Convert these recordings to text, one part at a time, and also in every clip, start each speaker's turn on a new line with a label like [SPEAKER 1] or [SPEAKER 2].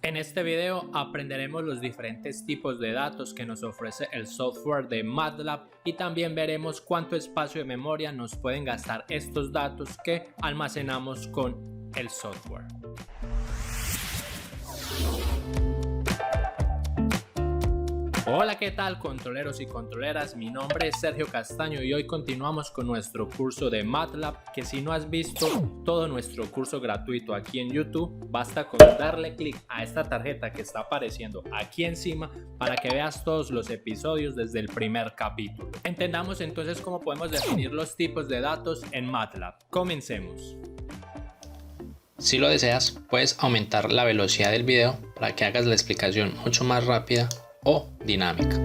[SPEAKER 1] En este video aprenderemos los diferentes tipos de datos que nos ofrece el software de MATLAB y también veremos cuánto espacio de memoria nos pueden gastar estos datos que almacenamos con el software. Hola, ¿qué tal controleros y controleras? Mi nombre es Sergio Castaño y hoy continuamos con nuestro curso de MATLAB, que si no has visto todo nuestro curso gratuito aquí en YouTube, basta con darle clic a esta tarjeta que está apareciendo aquí encima para que veas todos los episodios desde el primer capítulo. Entendamos entonces cómo podemos definir los tipos de datos en MATLAB. Comencemos.
[SPEAKER 2] Si lo deseas, puedes aumentar la velocidad del video para que hagas la explicación mucho más rápida o dinámica.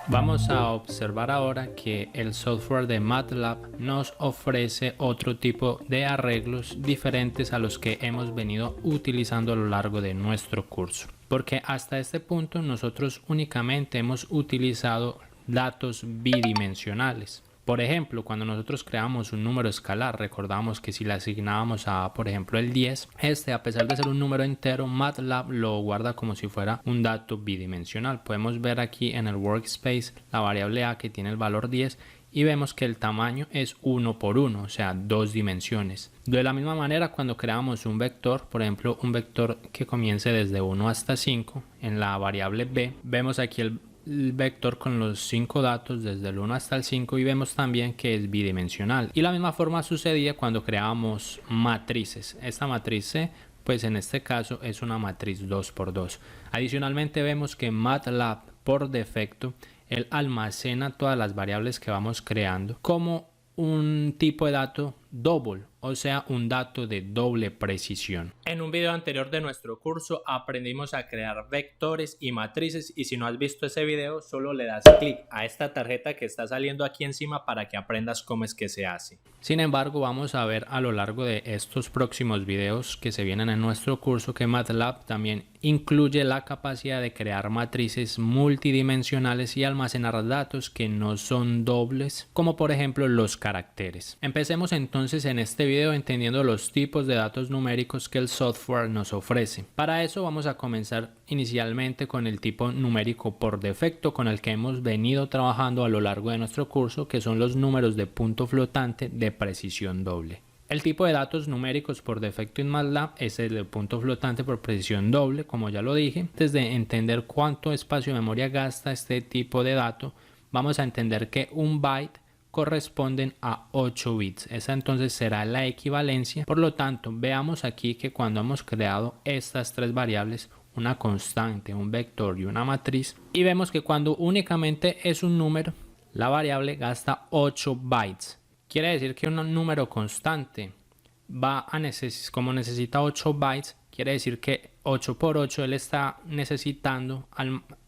[SPEAKER 1] Vamos a observar ahora que el software de MATLAB nos ofrece otro tipo de arreglos diferentes a los que hemos venido utilizando a lo largo de nuestro curso, porque hasta este punto nosotros únicamente hemos utilizado datos bidimensionales. Por ejemplo, cuando nosotros creamos un número escalar, recordamos que si le asignábamos a, por ejemplo, el 10, a pesar de ser un número entero, MATLAB lo guarda como si fuera un dato bidimensional. Podemos ver aquí en el workspace la variable a que tiene el valor 10 y vemos que el tamaño es 1 por 1, o sea, 2 dimensiones. De la misma manera, cuando creamos un vector, por ejemplo, un vector que comience desde 1 hasta 5, en la variable b, vemos aquí el vector con los 5 datos desde el 1 hasta el 5 y vemos también que es bidimensional. Y la misma forma sucedía cuando creábamos matrices. Esta matriz C, pues en este caso es una matriz 2×2. Adicionalmente vemos que MATLAB por defecto él almacena todas las variables que vamos creando como un tipo de dato double, o sea, un dato de doble precisión. En un video anterior de nuestro curso aprendimos a crear vectores y matrices y si no has visto ese video solo le das clic a esta tarjeta que está saliendo aquí encima para que aprendas cómo es que se hace. Sin embargo, vamos a ver a lo largo de estos próximos videos que se vienen en nuestro curso que MATLAB también incluye la capacidad de crear matrices multidimensionales y almacenar datos que no son dobles, como por ejemplo los caracteres. Empecemos entonces en este video entendiendo los tipos de datos numéricos que el software nos ofrece. Para eso vamos a comenzar inicialmente con el tipo numérico por defecto con el que hemos venido trabajando a lo largo de nuestro curso, que son los números de punto flotante de precisión doble. El tipo de datos numéricos por defecto en MATLAB es el de punto flotante por precisión doble, como ya lo dije. Antes de entender cuánto espacio de memoria gasta este tipo de dato, vamos a entender que un byte corresponden a 8 bits. Esa entonces será la equivalencia. Por lo tanto, veamos aquí que cuando hemos creado estas tres variables, una constante, un vector y una matriz, y vemos que cuando únicamente es un número, la variable gasta 8 bytes. Quiere decir que un número constante como necesita 8 bytes, quiere decir que 8 por 8 él está necesitando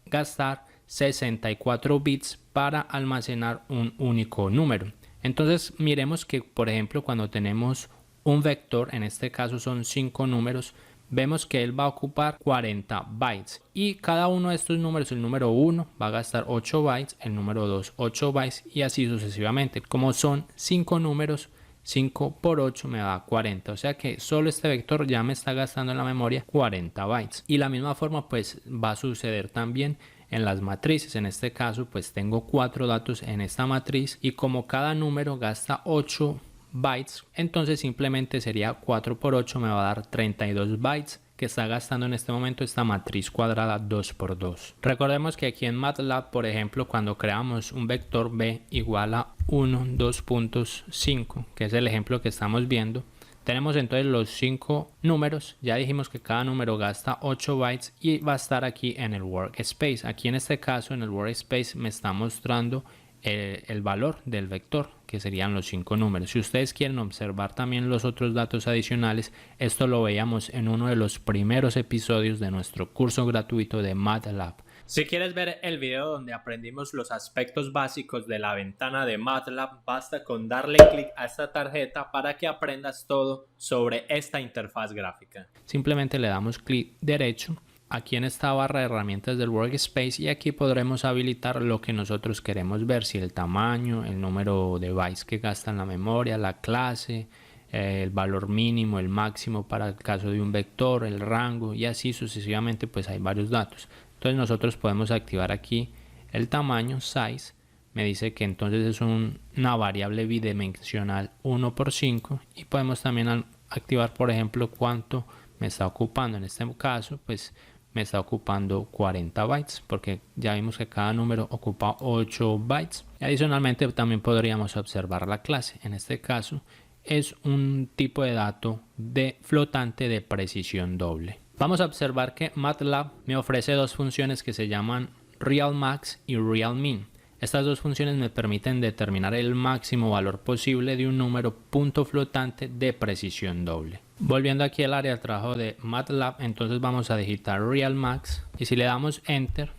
[SPEAKER 1] gastar 64 bits para almacenar un único número. Entonces miremos que por ejemplo cuando tenemos un vector, en este caso son 5 números, vemos que él va a ocupar 40 bytes y cada uno de estos números, el número 1 va a gastar 8 bytes, el número 2 8 bytes y así sucesivamente. Como son 5 números, 5 por 8 me da 40, o sea que solo este vector ya me está gastando en la memoria 40 bytes. Y la misma forma pues va a suceder también en las matrices. En este caso pues tengo 4 datos en esta matriz y como cada número gasta 8 bytes, entonces simplemente sería 4 por 8 me va a dar 32 bytes que está gastando en este momento esta matriz cuadrada 2×2. Recordemos que aquí en MATLAB, por ejemplo, cuando creamos un vector b igual a 1, 2.5, que es el ejemplo que estamos viendo, tenemos entonces los 5 números. Ya dijimos que cada número gasta 8 bytes y va a estar aquí en el workspace. Aquí en este caso en el workspace me está mostrando el valor del vector, que serían los 5 números. Si ustedes quieren observar también los otros datos adicionales, esto lo veíamos en uno de los primeros episodios de nuestro curso gratuito de MATLAB. Si quieres ver el video donde aprendimos los aspectos básicos de la ventana de MATLAB, basta con darle clic a esta tarjeta para que aprendas todo sobre esta interfaz gráfica. Simplemente le damos clic derecho aquí en esta barra de herramientas del workspace y aquí podremos habilitar lo que nosotros queremos ver, si el tamaño, el número de bytes que gasta en la memoria, la clase, el valor mínimo, el máximo para el caso de un vector, el rango y así sucesivamente, pues hay varios datos. Entonces nosotros podemos activar aquí el tamaño, size, me dice que entonces es una variable bidimensional 1 por 5 y podemos también activar, por ejemplo, cuánto me está ocupando. En este caso, pues me está ocupando 40 bytes porque ya vimos que cada número ocupa 8 bytes. Y adicionalmente también podríamos observar la clase. En este caso es un tipo de dato de flotante de precisión doble. Vamos a observar que MATLAB me ofrece dos funciones que se llaman RealMax y RealMin. Estas dos funciones me permiten determinar el máximo valor posible de un número punto flotante de precisión doble. Volviendo aquí al área de trabajo de MATLAB, entonces vamos a digitar RealMax y si le damos Enter,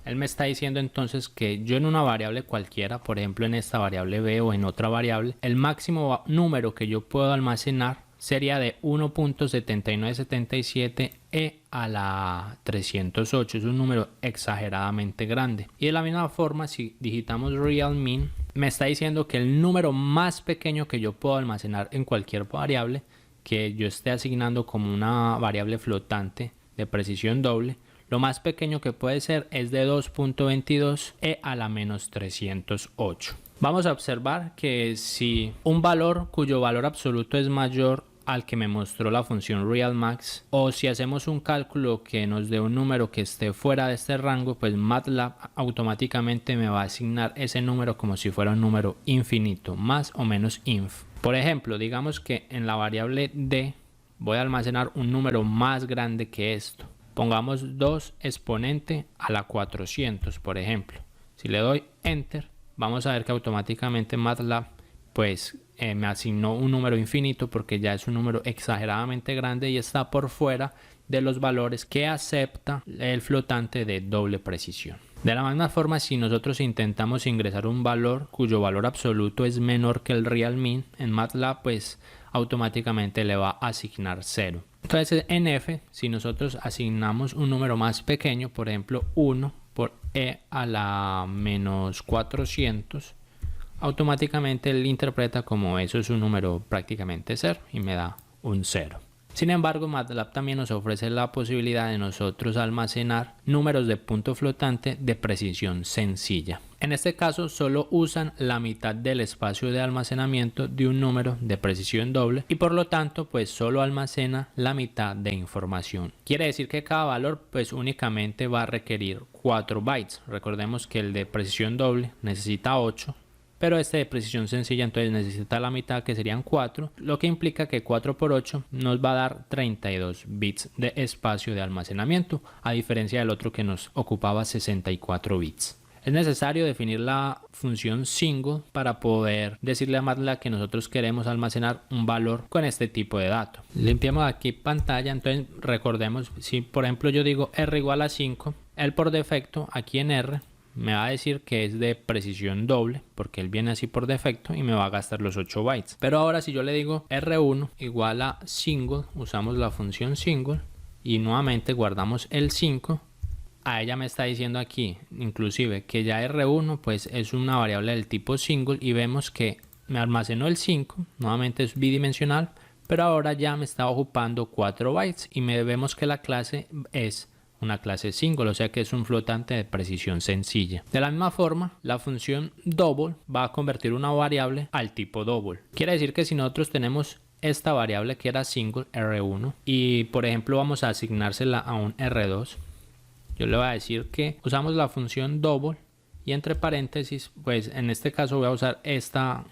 [SPEAKER 1] él me está diciendo entonces que yo en una variable cualquiera, por ejemplo en esta variable b o en otra variable, el máximo número que yo puedo almacenar sería de 1.7977 e a la 308. Es un número exageradamente grande. Y de la misma forma, si digitamos RealMin, me está diciendo que el número más pequeño que yo puedo almacenar en cualquier variable que yo esté asignando como una variable flotante de precisión doble, lo más pequeño que puede ser es de 2.22 e a la menos 308. Vamos a observar que si un valor cuyo valor absoluto es mayor al que me mostró la función RealMax, o si hacemos un cálculo que nos dé un número que esté fuera de este rango, pues MATLAB automáticamente me va a asignar ese número como si fuera un número infinito, más o menos inf. Por ejemplo, digamos que en la variable d voy a almacenar un número más grande que esto. Pongamos 2 exponente a la 400, por ejemplo. Si le doy Enter, vamos a ver que automáticamente MATLAB pues me asignó un número infinito porque ya es un número exageradamente grande y está por fuera de los valores que acepta el flotante de doble precisión. De la misma forma, si nosotros intentamos ingresar un valor cuyo valor absoluto es menor que el RealMin en MATLAB, pues automáticamente le va a asignar 0. Entonces en F, si nosotros asignamos un número más pequeño, por ejemplo 1 por e a la menos 400, automáticamente él interpreta como eso es un número prácticamente 0 y me da un 0. Sin embargo, MATLAB también nos ofrece la posibilidad de nosotros almacenar números de punto flotante de precisión sencilla. En este caso solo usan la mitad del espacio de almacenamiento de un número de precisión doble y por lo tanto pues solo almacena la mitad de información. Quiere decir que cada valor pues únicamente va a requerir 4 bytes. Recordemos que el de precisión doble necesita 8. Pero este de precisión sencilla entonces necesita la mitad, que serían 4, lo que implica que 4 por 8 nos va a dar 32 bits de espacio de almacenamiento, a diferencia del otro que nos ocupaba 64 bits. Es necesario definir la función single para poder decirle a MATLAB que nosotros queremos almacenar un valor con este tipo de dato. Limpiamos aquí pantalla, entonces recordemos, si por ejemplo yo digo r igual a 5, él por defecto aquí en r me va a decir que es de precisión doble porque él viene así por defecto y me va a gastar los 8 bytes. Pero ahora si yo le digo r1 igual a single, usamos la función single y nuevamente guardamos el 5, a ella me está diciendo aquí inclusive que ya r1 pues es una variable del tipo single y vemos que me almacenó el 5, nuevamente es bidimensional, pero ahora ya me está ocupando 4 bytes y vemos que la clase es una clase single, o sea que es un flotante de precisión sencilla. De la misma forma, la función double va a convertir una variable al tipo double. Quiere decir que si nosotros tenemos esta variable que era single, r1, y por ejemplo vamos a asignársela a un r2, yo le voy a decir que usamos la función double y entre paréntesis, pues en este caso voy a usar esta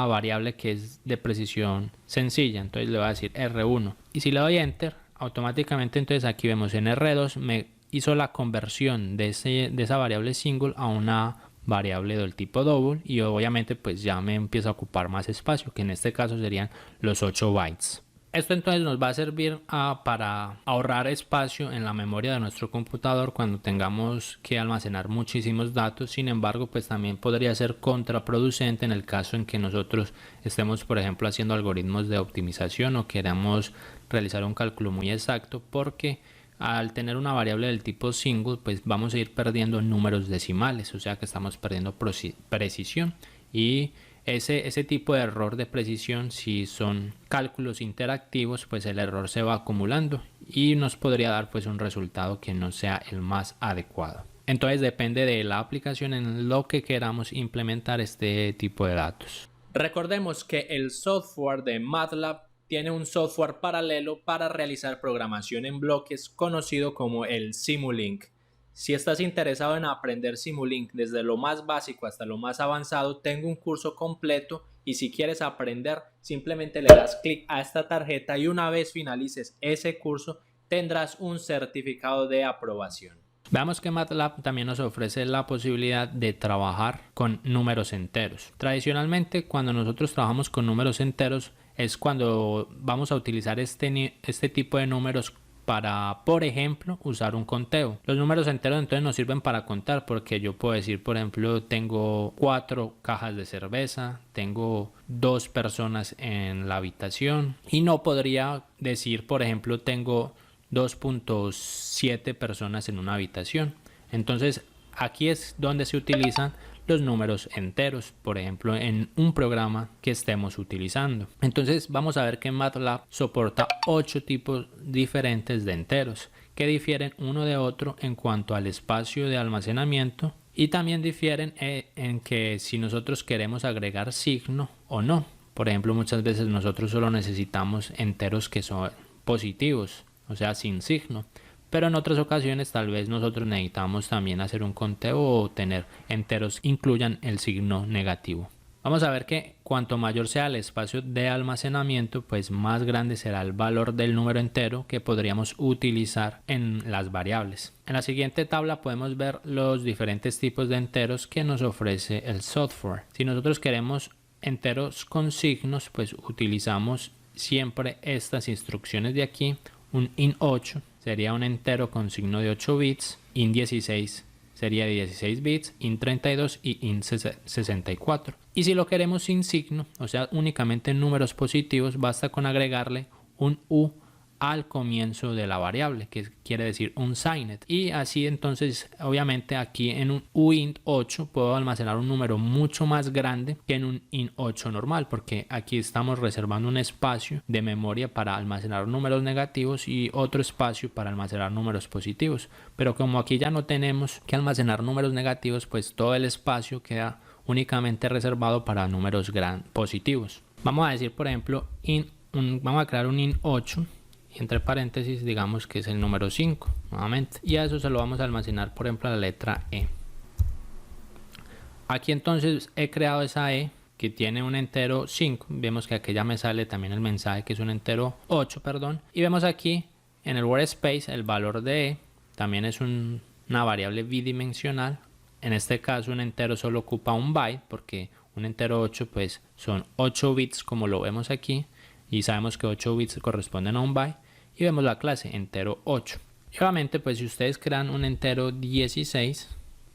[SPEAKER 1] variable que es de precisión sencilla, entonces le voy a decir r1 y si le doy enter, automáticamente entonces aquí vemos en R2 me hizo la conversión de esa variable single a una variable del tipo double y obviamente pues ya me empieza a ocupar más espacio, que en este caso serían los 8 bytes. Esto entonces nos va a servir para ahorrar espacio en la memoria de nuestro computador cuando tengamos que almacenar muchísimos datos. Sin embargo, pues también podría ser contraproducente en el caso en que nosotros estemos, por ejemplo, haciendo algoritmos de optimización o queramos realizar un cálculo muy exacto, porque al tener una variable del tipo single, pues vamos a ir perdiendo números decimales, o sea que estamos perdiendo precisión y ese tipo de error de precisión, si son cálculos interactivos, pues el error se va acumulando y nos podría dar pues un resultado que no sea el más adecuado. Entonces depende de la aplicación en lo que queramos implementar este tipo de datos. Recordemos que el software de MATLAB tiene un software paralelo para realizar programación en bloques conocido como el Simulink. Si estás interesado en aprender Simulink desde lo más básico hasta lo más avanzado, tengo un curso completo y si quieres aprender, simplemente le das clic a esta tarjeta y una vez finalices ese curso, tendrás un certificado de aprobación. Veamos que MATLAB también nos ofrece la posibilidad de trabajar con números enteros. Tradicionalmente, cuando nosotros trabajamos con números enteros, es cuando vamos a utilizar este tipo de números para, por ejemplo, usar un conteo. Los números enteros entonces nos sirven para contar porque yo puedo decir, por ejemplo, tengo 4 cajas de cerveza, tengo 2 personas en la habitación y no podría decir, por ejemplo, tengo 2.7 personas en una habitación. Entonces aquí es donde se utilizan los números enteros, por ejemplo en un programa que estemos utilizando. Entonces vamos a ver que MATLAB soporta 8 tipos diferentes de enteros que difieren uno de otro en cuanto al espacio de almacenamiento y también difieren en que si nosotros queremos agregar signo o no. Por ejemplo, muchas veces nosotros solo necesitamos enteros que son positivos, o sea, sin signo. Pero en otras ocasiones tal vez nosotros necesitamos también hacer un conteo o tener enteros que incluyan el signo negativo. Vamos a ver que cuanto mayor sea el espacio de almacenamiento, pues más grande será el valor del número entero que podríamos utilizar en las variables. En la siguiente tabla podemos ver los diferentes tipos de enteros que nos ofrece el software. Si nosotros queremos enteros con signos, pues utilizamos siempre estas instrucciones de aquí. Un int8 sería un entero con signo de 8 bits, int16 sería de 16 bits, int32 y int64. Y si lo queremos sin signo, o sea únicamente en números positivos, basta con agregarle un u al comienzo de la variable, que quiere decir un signed. Y así entonces, obviamente aquí en un uint8 puedo almacenar un número mucho más grande que en un int8 normal, porque aquí estamos reservando un espacio de memoria para almacenar números negativos y otro espacio para almacenar números positivos. Pero como aquí ya no tenemos que almacenar números negativos, pues todo el espacio queda únicamente reservado para números positivos. Vamos a decir, por ejemplo, vamos a crear un int8 y entre paréntesis digamos que es el número 5 nuevamente, y a eso se lo vamos a almacenar por ejemplo a la letra E. Aquí entonces he creado esa E que tiene un entero 5, vemos que aquí ya me sale también el mensaje que es un entero 8, perdón, y vemos aquí en el workspace el valor de E también es una variable bidimensional. En este caso un entero solo ocupa un byte porque un entero 8 pues son 8 bits como lo vemos aquí y sabemos que 8 bits corresponden a un byte. Y vemos la clase entero 8. Y obviamente pues si ustedes crean un entero 16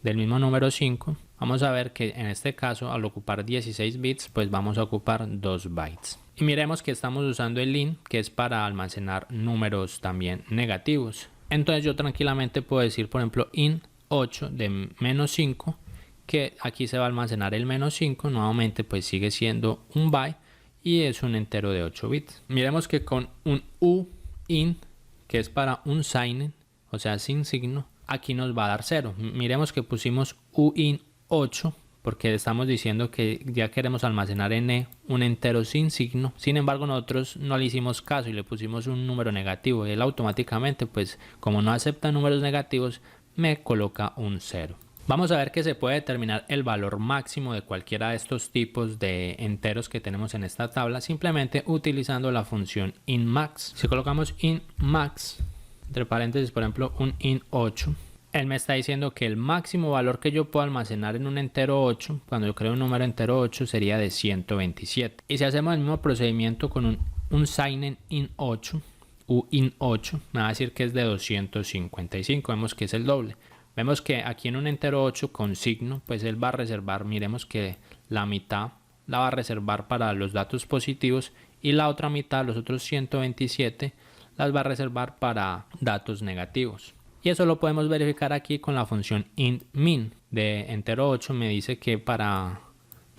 [SPEAKER 1] del mismo número 5, vamos a ver que en este caso al ocupar 16 bits pues vamos a ocupar 2 bytes. Y miremos que estamos usando el int, que es para almacenar números también negativos. Entonces yo tranquilamente puedo decir por ejemplo int 8 de menos 5, que aquí se va a almacenar el menos 5, nuevamente pues sigue siendo un byte y es un entero de 8 bits. Miremos que con un uint, que es para un signed, o sea sin signo, aquí nos va a dar 0. Miremos que pusimos uint8 porque estamos diciendo que ya queremos almacenar en E un entero sin signo. Sin embargo nosotros no le hicimos caso y le pusimos un número negativo y él automáticamente pues como no acepta números negativos me coloca un 0. Vamos a ver que se puede determinar el valor máximo de cualquiera de estos tipos de enteros que tenemos en esta tabla simplemente utilizando la función intmax. Si colocamos intmax, entre paréntesis por ejemplo un int8, él me está diciendo que el máximo valor que yo puedo almacenar en un entero 8, cuando yo creo un número entero 8, sería de 127. Y si hacemos el mismo procedimiento con un signed int8, uint8, me va a decir que es de 255, vemos que es el doble. Vemos que aquí en un entero 8 con signo, pues él va a reservar, miremos que la mitad la va a reservar para los datos positivos y la otra mitad, los otros 127, las va a reservar para datos negativos. Y eso lo podemos verificar aquí con la función intmin de entero 8. Me dice que para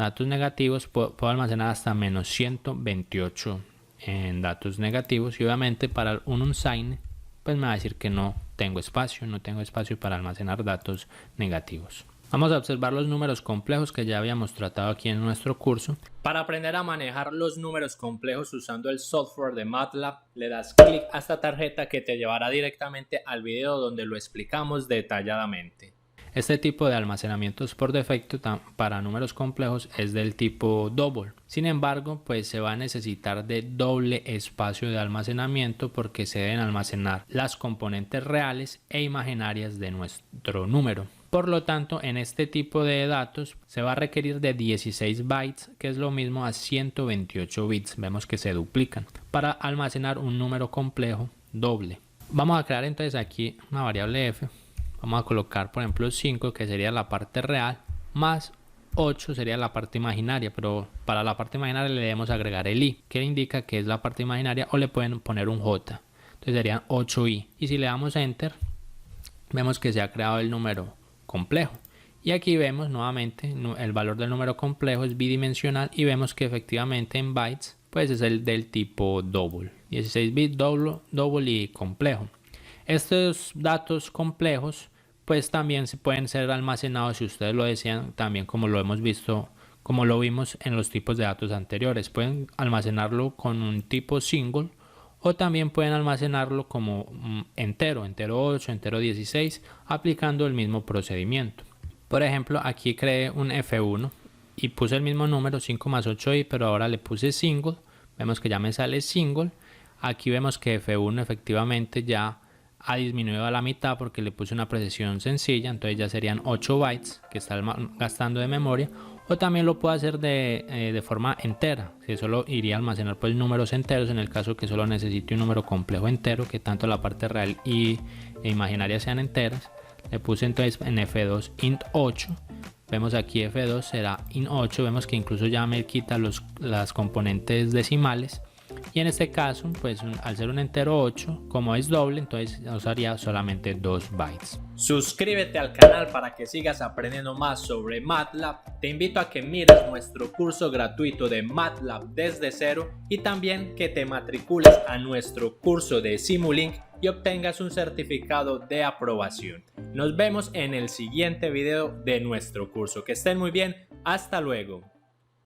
[SPEAKER 1] datos negativos, puedo almacenar hasta menos 128 en datos negativos, y obviamente para un unsigned pues me va a decir que no tengo espacio para almacenar datos negativos. Vamos a observar los números complejos que ya habíamos tratado aquí en nuestro curso. Para aprender a manejar los números complejos usando el software de MATLAB, le das clic a esta tarjeta que te llevará directamente al video donde lo explicamos detalladamente. Este tipo de almacenamientos por defecto para números complejos es del tipo double. Sin embargo, pues se va a necesitar de doble espacio de almacenamiento porque se deben almacenar las componentes reales e imaginarias de nuestro número. Por lo tanto, en este tipo de datos se va a requerir de 16 bytes, que es lo mismo a 128 bits. Vemos que se duplican para almacenar un número complejo doble. Vamos a crear entonces aquí una variable f. Vamos a colocar, por ejemplo, 5, que sería la parte real, más 8 sería la parte imaginaria, pero para la parte imaginaria le debemos agregar el i, que indica que es la parte imaginaria, o le pueden poner un j. Entonces serían 8i. Y si le damos enter, vemos que se ha creado el número complejo. Y aquí vemos nuevamente el valor del número complejo es bidimensional, y vemos que efectivamente en bytes pues es el del tipo double. 16 bits, double y complejo. Estos datos complejos pues también se pueden ser almacenados, si ustedes lo desean, también como lo hemos visto, como lo vimos en los tipos de datos anteriores. Pueden almacenarlo con un tipo single, o también pueden almacenarlo como entero 8, entero 16, aplicando el mismo procedimiento. Por ejemplo, aquí creé un F1 y puse el mismo número, 5 más 8i, pero ahora le puse single. Vemos que ya me sale single. Aquí vemos que F1 efectivamente ya ha disminuido a la mitad porque le puse una precisión sencilla, entonces ya serían 8 bytes que está gastando de memoria. O también lo puedo hacer de forma entera, que solo iría a almacenar pues números enteros en el caso que solo necesite un número complejo entero, que tanto la parte real e imaginaria sean enteras. Le puse entonces en F2 int 8, vemos aquí F2 será int 8, vemos que incluso ya me quita las componentes decimales. Y en este caso, pues al ser un entero 8, como es doble, entonces usaría solamente 2 bytes. Suscríbete al canal para que sigas aprendiendo más sobre MATLAB. Te invito a que mires nuestro curso gratuito de MATLAB desde cero, y también que te matricules a nuestro curso de Simulink y obtengas un certificado de aprobación. Nos vemos en el siguiente video de nuestro curso. Que estén muy bien. Hasta luego.